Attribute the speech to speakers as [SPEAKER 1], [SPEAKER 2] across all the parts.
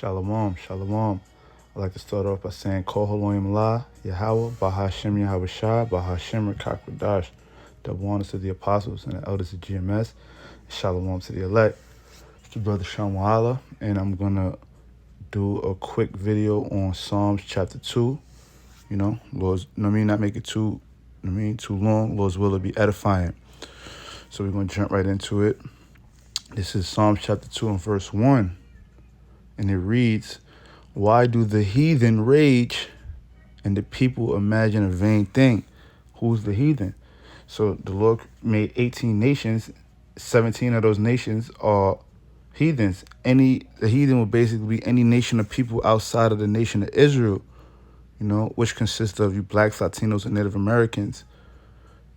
[SPEAKER 1] Shalom, shalom. I'd like to start off by saying Kol Haloim La, Yahweh, Bahashem Yahweh Shah, Bahashem Rakakwadash. Double honors to the apostles and the elders of GMS. Shalom to the elect. It's your brother Shamwala, and I'm going to do a quick video on Psalms chapter 2. Lord's, not make it too long. Lord's will be edifying. So we're going to jump right into it. This is Psalms chapter 2 and verse 1. And it reads, "Why do the heathen rage and the people imagine a vain thing?" Who's the heathen? So the Lord made 18 nations. 17 of those nations are heathens. The heathen would basically be any nation of people outside of the nation of Israel, which consists of you blacks, Latinos, and Native Americans,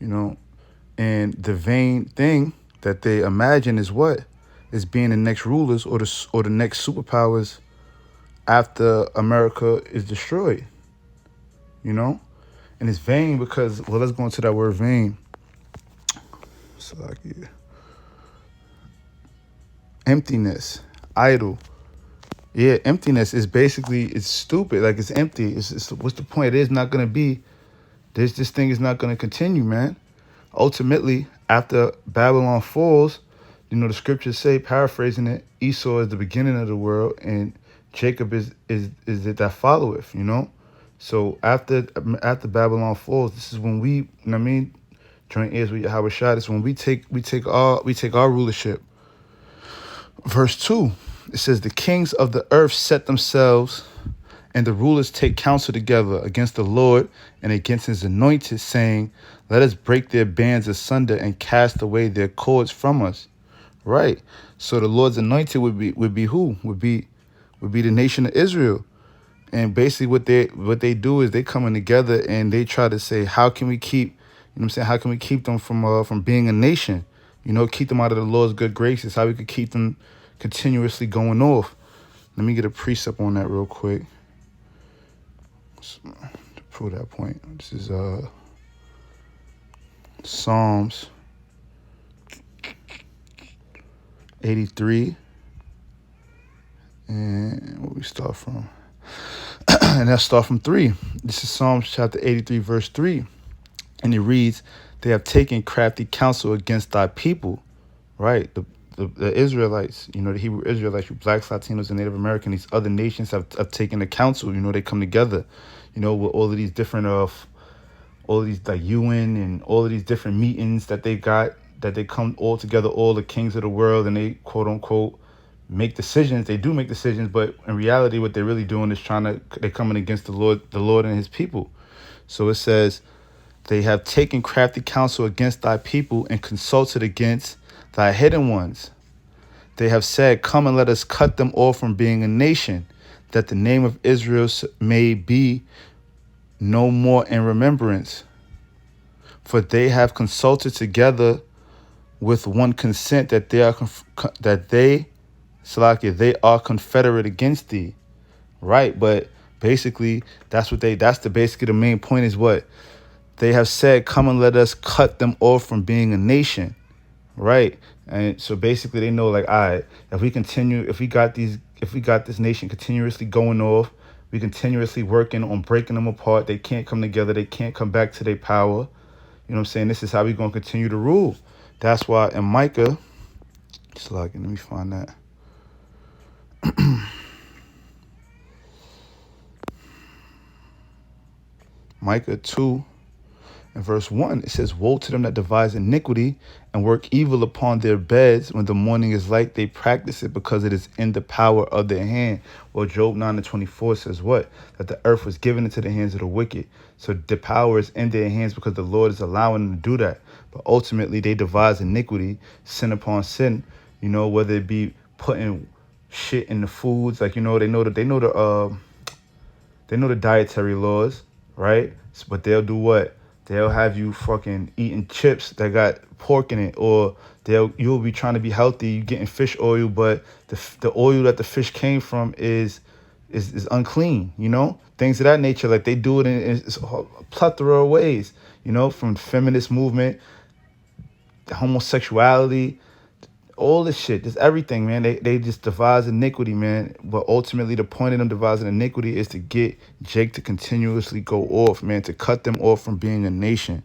[SPEAKER 1] and the vain thing that they imagine is what? Is being the next rulers or the next superpowers after America is destroyed, And it's vain because, let's go into that word vain. So emptiness, idle. Yeah, emptiness is basically, it's stupid. Like, it's empty. It's what's the point? It is not going to be, this thing is not going to continue, man. Ultimately, after Babylon falls, the scriptures say, paraphrasing it, Esau is the beginning of the world and Jacob is it that followeth, So after Babylon falls, this is when we, join ears with Yahweh Shah. This is when we take our rulership. Verse 2, it says, "The kings of the earth set themselves, and the rulers take counsel together against the Lord and against his anointed, saying, let us break their bands asunder and cast away their cords from us." Right. So the Lord's anointed would be who? Would be the nation of Israel. And basically what they do is they coming together and they try to say, how can we keep, how can we keep them from being a nation? Keep them out of the Lord's good graces, how we could keep them continuously going off. Let me get a precept on that real quick. To prove that point. This is Psalms 83. And where we start from? And let's start from 3. This is Psalms chapter 83, verse 3. And it reads, "They have taken crafty counsel against thy people." Right? The Israelites, the Hebrew Israelites, you blacks, Latinos, and Native American, these other nations have taken the counsel. They come together, with all of these different all of these like UN and all of these different meetings that they got, that they come all together, all the kings of the world, and they quote unquote make decisions. They do make decisions, but in reality, what they're really doing is they're coming against the Lord and his people. So it says, "They have taken crafty counsel against thy people and consulted against thy hidden ones. They have said, come and let us cut them off from being a nation, that the name of Israel may be no more in remembrance. For they have consulted together with one consent that they are confederate against thee." Right, but basically that's basically the main point is what? They have said, come and let us cut them off from being a nation. Right. And so basically they know, like, all right, if we got this nation continuously going off, we continuously working on breaking them apart, they can't come together, they can't come back to their power. This is how we're going to continue to rule. That's why in Micah, let me find that. Micah 2 and verse 1, it says, "Woe to them that devise iniquity and work evil upon their beds. When the morning is light, they practice it because it is in the power of their hand." Well, Job 9 and 24 says what? That the earth was given into the hands of the wicked. So the power is in their hands because the Lord is allowing them to do that. But ultimately, they devise iniquity, sin upon sin, whether it be putting shit in the foods. Like, they know the dietary laws, right? But they'll do what? They'll have you fucking eating chips that got pork in it, or you'll be trying to be healthy, you getting fish oil, but the oil that the fish came from is unclean, things of that nature. Like, they do it in a plethora of ways, from feminist movement, homosexuality, all this shit, just everything, man. They just devise iniquity, man. But ultimately, the point of them devising iniquity is to get Jake to continuously go off, man, to cut them off from being a nation.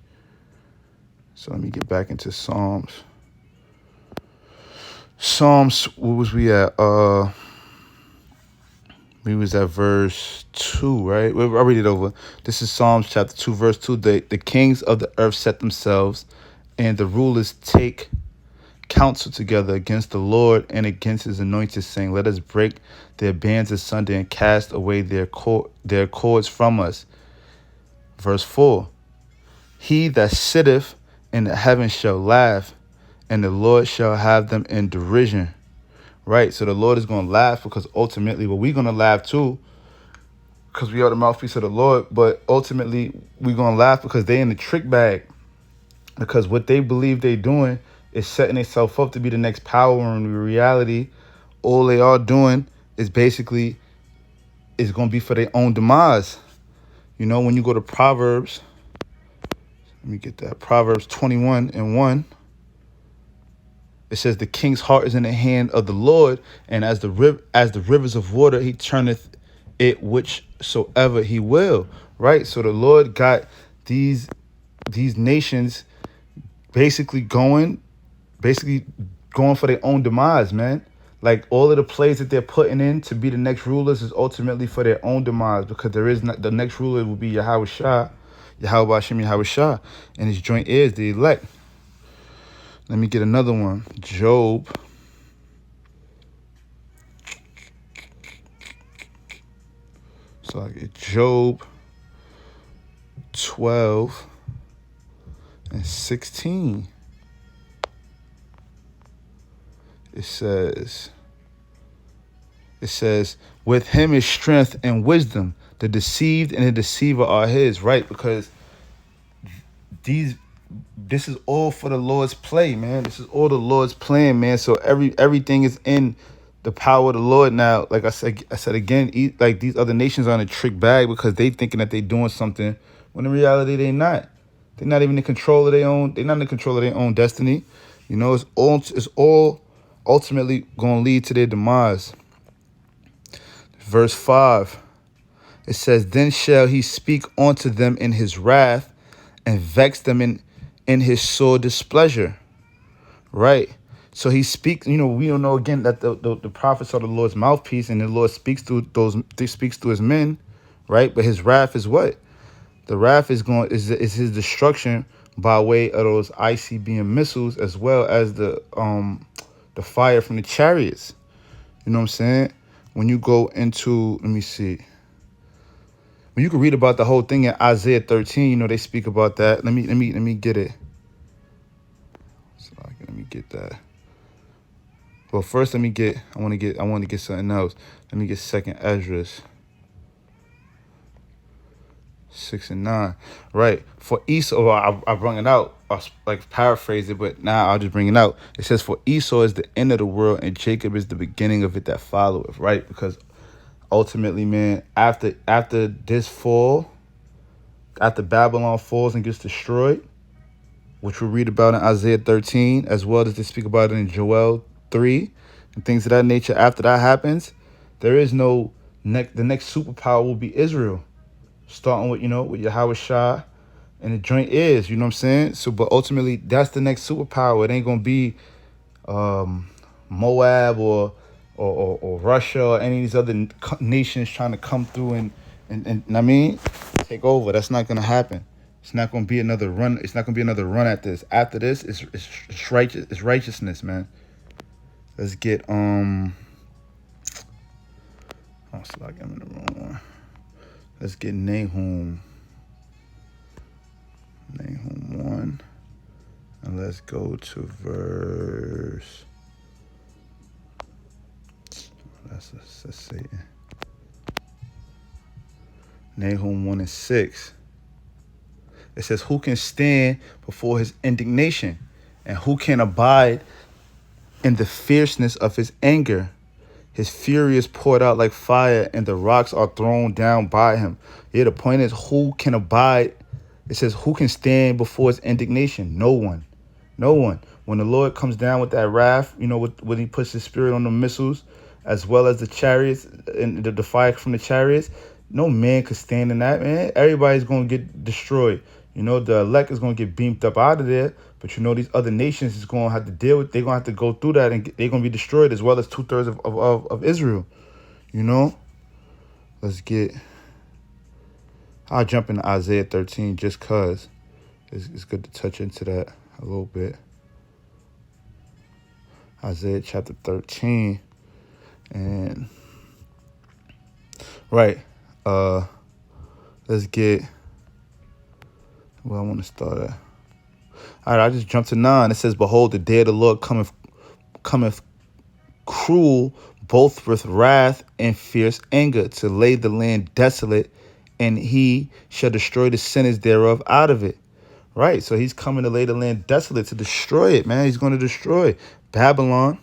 [SPEAKER 1] So let me get back into Psalms. Psalms, what was we at? We was at verse 2, right? I'll read it over. This is Psalms chapter 2, verse 2. The kings of the earth set themselves, and the rulers take counsel together against the Lord and against his anointed, saying, let us break their bands asunder and cast away their cords from us. Verse 4. He that sitteth in the heavens shall laugh, and the Lord shall have them in derision. Right? So the Lord is going to laugh, because ultimately, well, we're going to laugh too, because we are the mouthpiece of the Lord. But ultimately, we're going to laugh because they in the trick bag, because what they believe they doing is setting themselves up to be the next power. And in reality, all they are doing is basically is going to be for their own demise. You know, when you go to Proverbs, let me get that. Proverbs 21:1. It says, the king's heart is in the hand of the Lord, and as the rivers of water, he turneth it whichsoever he will. Right? So the Lord got these nations basically going for their own demise, man. Like, all of the plays that they're putting in to be the next rulers is ultimately for their own demise, because there is not, the next ruler will be Yahweh Shah, Yahweh Hashem Yahweh Shah, and his joint heirs, the elect. Let me get another one. Job. So I get Job 12:16. It says, with him is strength and wisdom. The deceived and the deceiver are his. Right? Because this is all for the Lord's play, man. This is all the Lord's plan, man. So everything is in the power of the Lord now. Like I said again, like, these other nations are in a trick bag, because they thinking that they doing something when in reality they not. They're not even in control of their own. They're not in control of their own destiny. You know, it's all ultimately going to lead to their demise. Verse 5. It says, then shall he speak unto them in his wrath, and vex them in his sore displeasure. Right? So he speaks, you know, we don't know again that the prophets are the Lord's mouthpiece, and the Lord speaks through his men, right? But his wrath is what? The wrath is his destruction by way of those ICBM missiles, as well as the fire from the chariots. You know what I'm saying? When you go into, let me see. When you can read about the whole thing in Isaiah 13, you know, they speak about that. Let me get it. So let me get that. Well, first I want to get something else. Let me get 2nd Ezra 6:9. Right. For Esau, I brought it out. I like paraphrase it, but now I'll just bring it out. It says, for Esau is the end of the world, and Jacob is the beginning of it that followeth. Right? Because ultimately, man, after this fall, after Babylon falls and gets destroyed, which we'll read about in Isaiah 13, as well as they speak about it in Joel 3, and things of that nature. After that happens, there is no the next superpower will be Israel, starting with, you know, with Yahweh Shah and the joint heirs. You know what I'm saying? So, but ultimately, that's the next superpower. It ain't gonna be Moab or Russia or any of these other nations trying to come through and I mean, take over. That's not gonna happen. It's not gonna be another run. It's not gonna be another run at this. After this, it's righteous. It's righteousness, man. Let's get Oh, sorry, I'm in the wrong one. Let's get Nahum 1, and let's go to verse. Let's say Nahum 1:6. It says, who can stand before his indignation, and who can abide in the fierceness of his anger? His fury is poured out like fire, and the rocks are thrown down by him. Yeah, the point is, who can abide? It says, who can stand before his indignation? No one. No one. when the Lord comes down with that wrath, when he puts his spirit on the missiles, as well as the chariots and the fire from the chariots, no man could stand in that, man. Everybody's going to get destroyed. The elect is going to get beamed up out of there. But these other nations is going to have to deal with, they're going to have to go through that, and they're going to be destroyed, as well as 2/3 of Israel. I'll jump into Isaiah 13 just because it's good to touch into that a little bit. Isaiah chapter 13. And, right, let's get where I want to start at. All right, I just jumped to 9. It says, behold, the day of the Lord cometh cruel, both with wrath and fierce anger, to lay the land desolate, and he shall destroy the sinners thereof out of it. Right, so he's coming to lay the land desolate, to destroy it, man. He's going to destroy Babylon.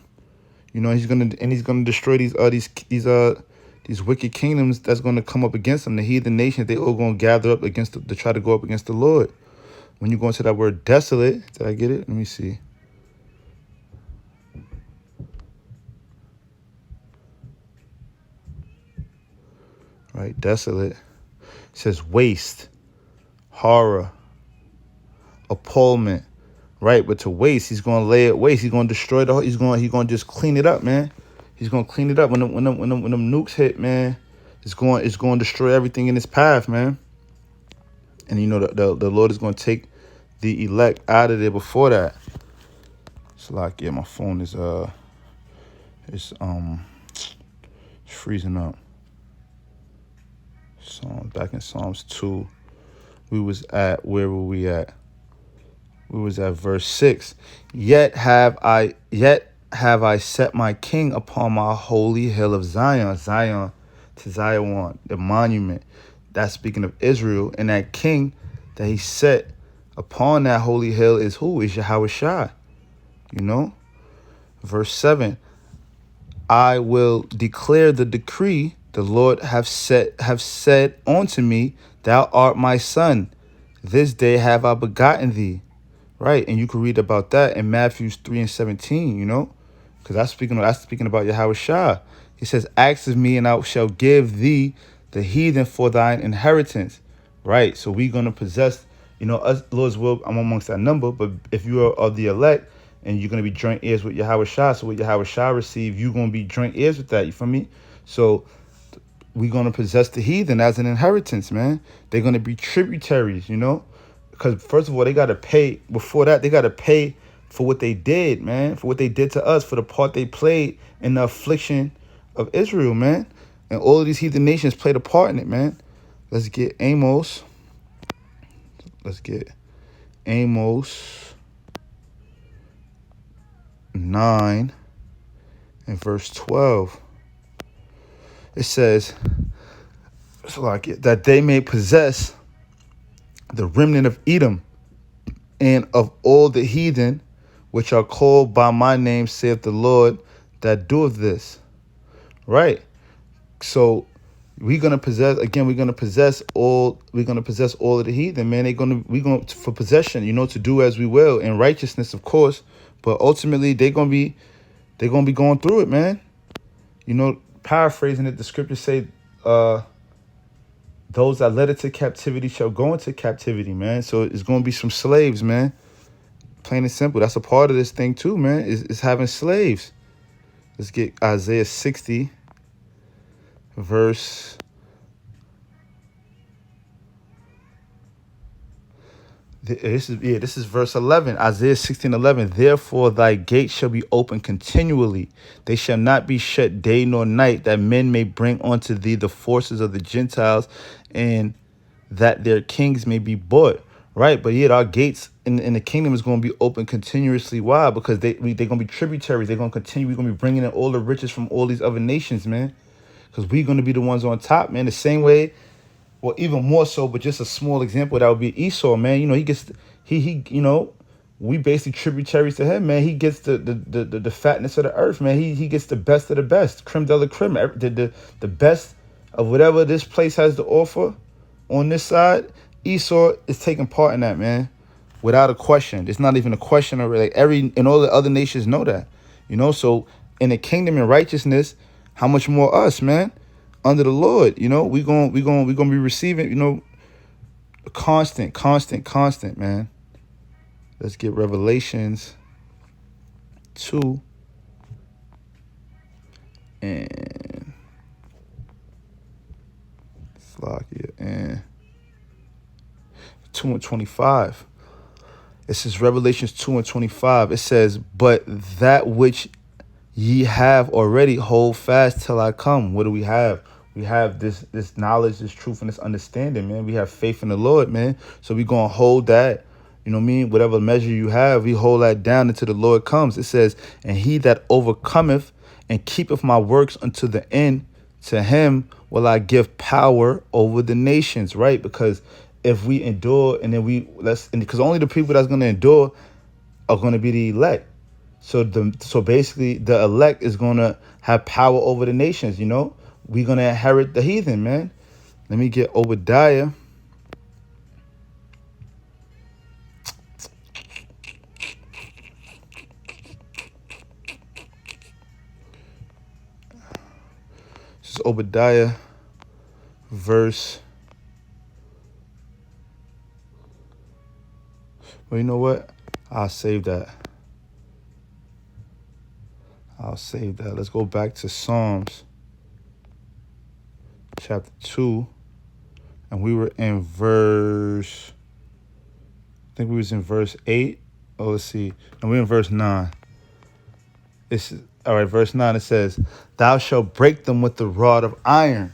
[SPEAKER 1] He's going to destroy these wicked kingdoms that's going to come up against him. The heathen nations, they all going to gather up to try to go up against the Lord. When you go into that word desolate, did I get it? Let me see. Right, desolate. It says waste, horror, appallment. Right, but to waste, he's going to lay it waste. He's going to destroy the whole. He's going to just clean it up, man. He's going to clean it up. When them nukes hit, man, it's going to destroy everything in its path, man. And the Lord is going to take the elect out of there before that. So like, yeah, my phone is it's freezing up. So back in Psalms 2, where were we at? We was at verse 6. Yet have I set my king upon my holy hill of Zion. Zion, the monument. That's speaking of Israel. And that king that he set upon that holy hill is who? Is Yahushua. Verse 7. I will declare the decree the Lord have said unto me, thou art my son. This day have I begotten thee. Right, and you can read about that in Matthew 3:17, because that's speaking about Yahushua. He says, ask of me, and I shall give thee the heathen for thine inheritance. Right, so we're going to possess, us, Lord's will, I'm amongst that number, but if you are of the elect, and you're going to be joint heirs with Yahushua, so what Yahushua receive, you're going to be joint heirs with that, you feel me? So we're going to possess the heathen as an inheritance, man. They're going to be tributaries, Because first of all, they got to pay. Before that, they got to pay for what they did, man. For what they did to us, for the part they played in the affliction of Israel, man. And all of these heathen nations played a part in it, man. Let's get Amos. Let's get Amos 9 and verse 12. It says, so like that they may possess the remnant of Edom, and of all the heathen, which are called by my name, saith the Lord, that doeth this. Right. So we're gonna possess all of the heathen, man. We're gonna for possession, to do as we will in righteousness, of course. But ultimately they're gonna be going through it, man. Paraphrasing it, the scriptures say, those that led into captivity shall go into captivity, man. So it's going to be some slaves, man. Plain and simple. That's a part of this thing too, man, is having slaves. Let's get Isaiah 60, verse. This is verse 11. Isaiah 16:11. Therefore thy gates shall be open continually. They shall not be shut day nor night, that men may bring unto thee the forces of the Gentiles, and that their kings may be bought. Right, but yet our gates in the kingdom is going to be open continuously. Why? Because they're going to be tributaries. They're going to continue. We're going to be bringing in all the riches from all these other nations, man. Because we're going to be the ones on top, man. The same way. Well, even more so, but just a small example, that would be Esau, man. He gets, we basically tributaries to him, man. He gets the fatness of the earth, man. He gets the best of the best, creme de la creme, the best of whatever this place has to offer on this side. Esau is taking part in that, man, without a question. It's not even a question already. Like and all the other nations know that, you know. So in the kingdom and righteousness, how much more us, man, under the Lord, you know, we gonna be receiving, you know, constant, man. Let's get Revelations 2 and Slovakia and 2 and 25. It says Revelations 2 and 25. It says, but that which ye have already hold fast till I come. What do we have? We have this knowledge, this truth, and this understanding, man. We have faith in the Lord, man. So we gonna hold that, you know what I mean? Whatever measure you have, we hold that down until the Lord comes. It says, and he that overcometh and keepeth my works unto the end, to him will I give power over the nations, right? Because if we endure and then because only the people that's gonna endure are gonna be the elect. So basically the elect is gonna have power over the nations, you know? We're gonna inherit the heathen, man. Let me get Obadiah. This is Obadiah verse. Well, you know what? I'll save that. Let's go back to Psalms chapter 2. And we were in verse, I think we was in verse 8. Oh, let's see. And we're in verse 9. It's all right, verse 9, it says, thou shalt break them with the rod of iron.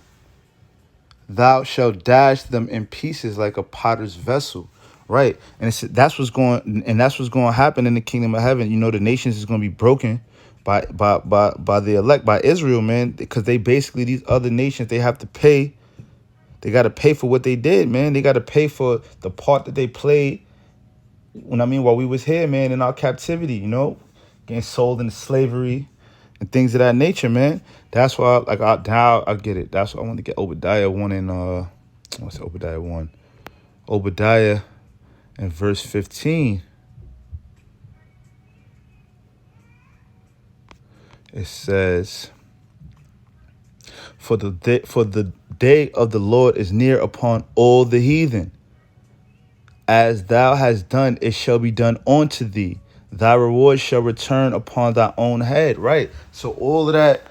[SPEAKER 1] Thou shalt dash them in pieces like a potter's vessel. Right. And that's what's going to happen in the kingdom of heaven. You know, the nations is going to be broken by the elect, by Israel, man, because they basically, these other nations, they have to pay. They got to pay for what they did, man. They got to pay for the part that they played while we was here, man, in our captivity, you know, getting sold into slavery and things of that nature, man. That's why, now I get it. That's why I want to get Obadiah 1 and what's Obadiah 1? Obadiah in verse 15. It says, for the day of the Lord is near upon all the heathen. As thou hast done, it shall be done unto thee. Thy reward shall return upon thy own head. Right. So all that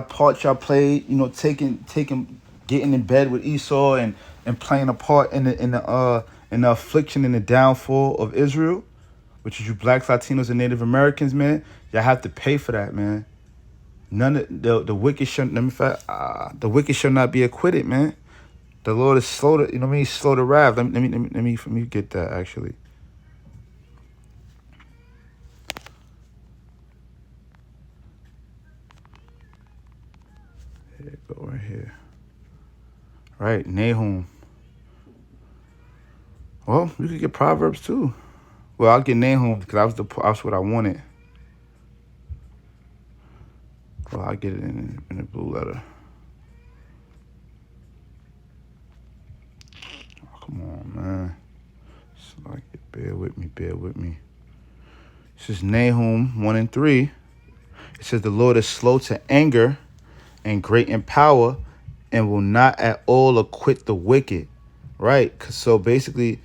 [SPEAKER 1] part y'all played, you know, getting in bed with Esau and playing a part in the affliction and the downfall of Israel, which is you blacks, Latinos, and Native Americans, man. Y'all have to pay for that, man. None of the wicked the wicked shall not be acquitted, man. The Lord is slow to, you know what I mean, slow to wrath. Let me get that actually. Here, go right here. Right, Nahum. Well, you could get Proverbs too. Well, I'll get Nahum because that's what I wanted. Well, I'll get it in a blue letter. Oh, come on, man. It's like, bear with me. This is Nahum 1 and 3. It says, the Lord is slow to anger and great in power and will not at all acquit the wicked. Right? So basically,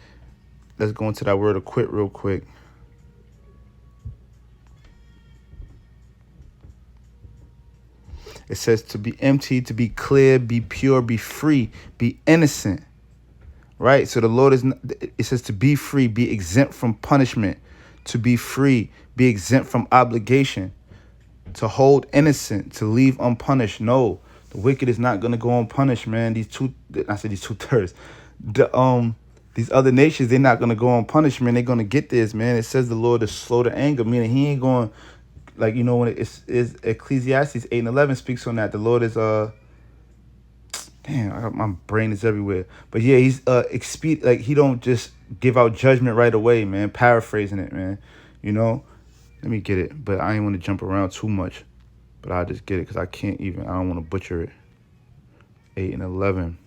[SPEAKER 1] let's go into that word acquit real quick. It says to be empty, to be clear, be pure, be free, be innocent. Right? So the Lord it says to be free, be exempt from punishment, to be free, be exempt from obligation, to hold innocent, to leave unpunished. No, the wicked is not going to go unpunished, man. These 2/3. These other nations, they're not going to go unpunished, man. They're going to get this, man. It says the Lord is slow to anger, meaning he ain't going, like, you know, when it's Ecclesiastes 8 and 11 speaks on that. The Lord is, my brain is everywhere. But yeah, he's he don't just give out judgment right away, man. Paraphrasing it, man. You know, let me get it. But I ain't want to jump around too much. But I'll just get it because I don't want to butcher it. 8 and 11.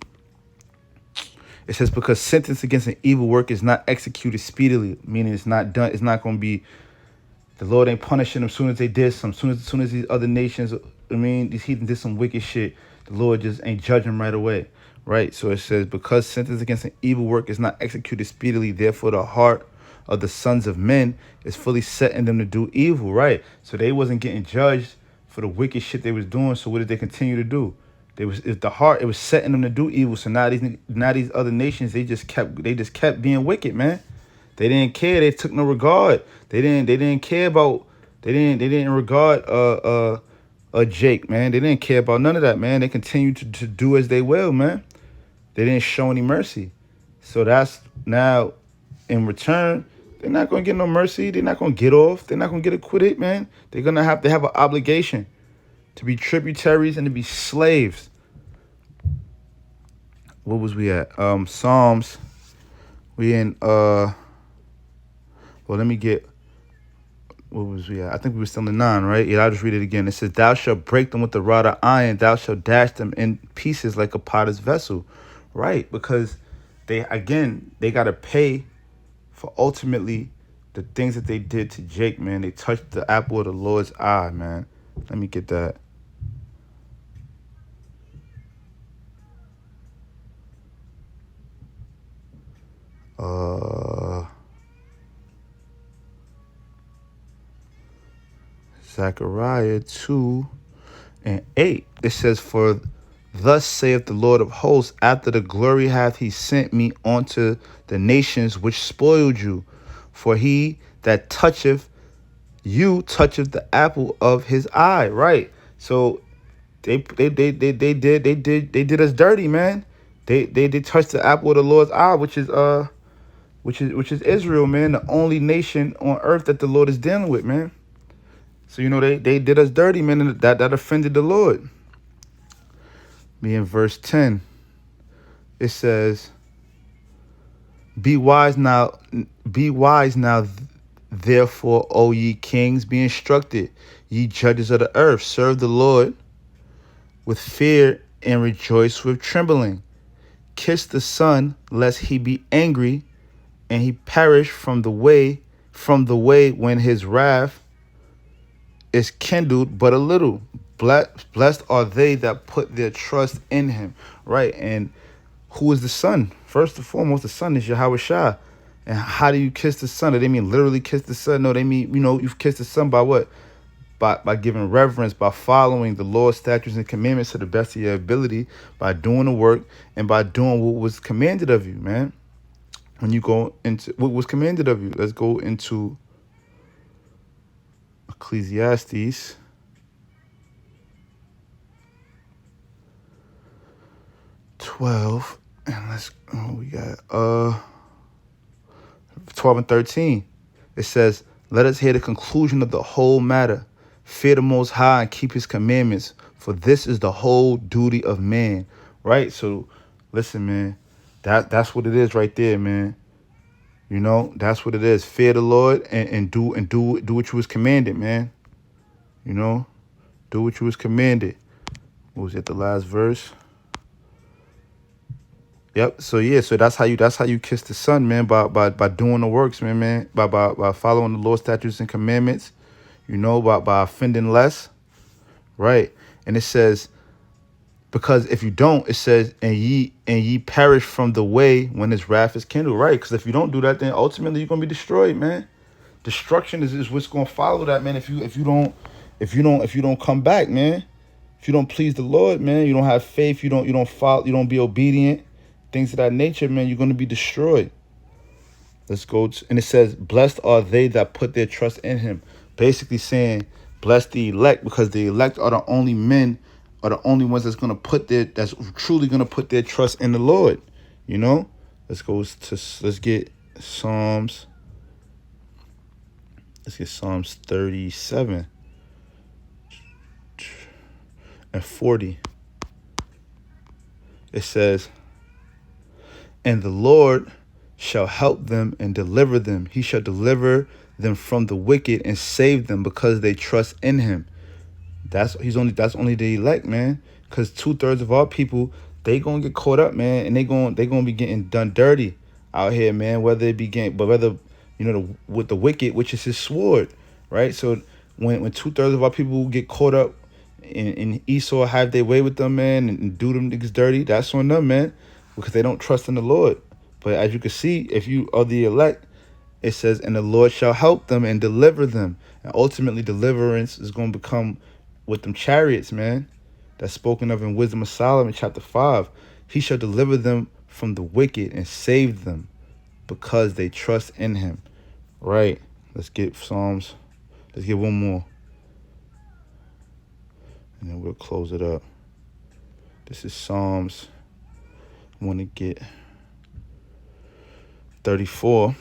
[SPEAKER 1] It says, because sentence against an evil work is not executed speedily, meaning it's not done. It's not going to be, the Lord ain't punishing them as soon as they did some. Soon as these other nations, these heathen did some wicked shit, the Lord just ain't judging right away, right? So it says, because sentence against an evil work is not executed speedily, therefore the heart of the sons of men is fully set in them to do evil, right? So they wasn't getting judged for the wicked shit they was doing. So what did they continue to do? It was setting them to do evil. So now these other nations, they just kept being wicked, man. They didn't care. They took no regard. They didn't care about. They didn't regard Jake, man. They didn't care about none of that, man. They continued to do as they will, man. They didn't show any mercy. So that's now, in return, they're not gonna get no mercy. They're not gonna get off. They're not gonna get acquitted, man. They're gonna have to have an obligation to be tributaries and to be slaves. What was we at? Psalms. We in well, let me get, what was we at? I think we were still in 9, right? Yeah, I'll just read it again. It says, thou shalt break them with the rod of iron, thou shalt dash them in pieces like a potter's vessel. Right, because they gotta pay for ultimately the things that they did to Jake, man. They touched the apple of the Lord's eye, man. Let me get that. Zechariah 2:8. It says, for thus saith the Lord of hosts, after the glory hath he sent me unto the nations which spoiled you. For he that toucheth you toucheth the apple of his eye. Right. So they did us dirty, man. They touched the apple of the Lord's eye, which is Israel, man, the only nation on earth that the Lord is dealing with, man. So they did us dirty, man, and that offended the Lord. Me in verse 10, it says, be wise now, therefore, O ye kings, be instructed, ye judges of the earth, serve the Lord with fear and rejoice with trembling. Kiss the Son, lest he be angry and he perish from the way when his wrath is kindled but a little. Blessed are they that put their trust in him. Right. And who is the Son? First and foremost, the Son is Yahweh Shai. And how do you kiss the Son? Do they mean literally kiss the Son? No, they mean, you've kissed the Son by what? By giving reverence, by following the Lord's statutes and commandments to the best of your ability, by doing the work, and by doing what was commanded of you, man. When you go into what was commanded of you, let's go into Ecclesiastes. We got 12 and 13. It says, let us hear the conclusion of the whole matter. Fear the Most High and keep his commandments, for this is the whole duty of man. Right? So listen, man, that's what it is right there, man. That's what it is. Fear the Lord and do what you was commanded, man. Do what you was commanded. What was it, the last verse? Yep. So that's how you kiss the Son, man, by doing the works, man, by following the Lord's statutes and commandments, by offending less. Right. And it says, because if you don't, it says, and ye perish from the way when his wrath is kindled. Right. Because if you don't do that, then ultimately you're gonna be destroyed, man. Destruction is what's gonna follow that, man. If you don't come back, man. If you don't please the Lord, man, you don't have faith, you don't follow, you don't be obedient, things of that nature, man, you're gonna be destroyed. Let's go and it says, blessed are they that put their trust in him. Basically saying, bless the elect, because the elect are the only men, are the only ones that's truly gonna put their trust in the Lord. Let's get Psalms 37 and 40. It says, and the Lord shall help them and deliver them. He shall deliver them from the wicked and save them, because they trust in him. That's only the elect, man. Because 2/3 of our people, they gonna get caught up, man, and they gonna be getting done dirty out here, man. Whether it be but whether with the wicked, which is his sword, right? So when 2/3 of our people get caught up in Esau have their way with them, man, and do them niggas dirty, that's on them, man, because they don't trust in the Lord. But as you can see, if you are the elect, it says, and the Lord shall help them and deliver them. And ultimately, deliverance is going to become with them chariots, man. That's spoken of in Wisdom of Solomon, chapter 5. He shall deliver them from the wicked and save them because they trust in him. Right. Let's get Psalms. Let's get one more. And then we'll close it up. This is Psalms. I want to get 34.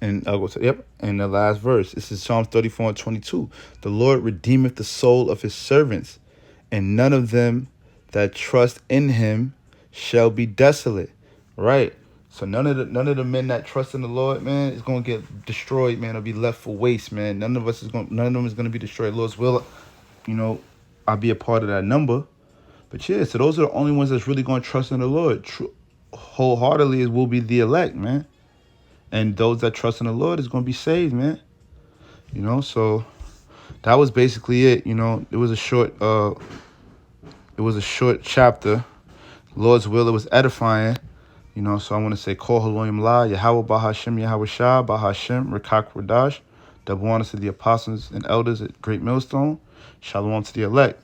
[SPEAKER 1] And I'll go to, and the last verse. This is Psalms 34 and 22. The Lord redeemeth the soul of his servants, and none of them that trust in him shall be desolate. Right. So none of the men that trust in the Lord, man, is gonna get destroyed, man, or be left for waste, man. None of them is gonna be destroyed. Lord's will, I'll be a part of that number. But yeah, so those are the only ones that's really gonna trust in the Lord wholeheartedly will be the elect, man. And those that trust in the Lord is going to be saved, man. So that was basically it. It was a short chapter. Lord's will, it was edifying. So I want to say, Kol Haloyim La, Yahweh Bahashem, Yahweh Shah, Bahashem, Rekak Radash. Double honors to the apostles and elders at Great Millstone. Shalom to the elect.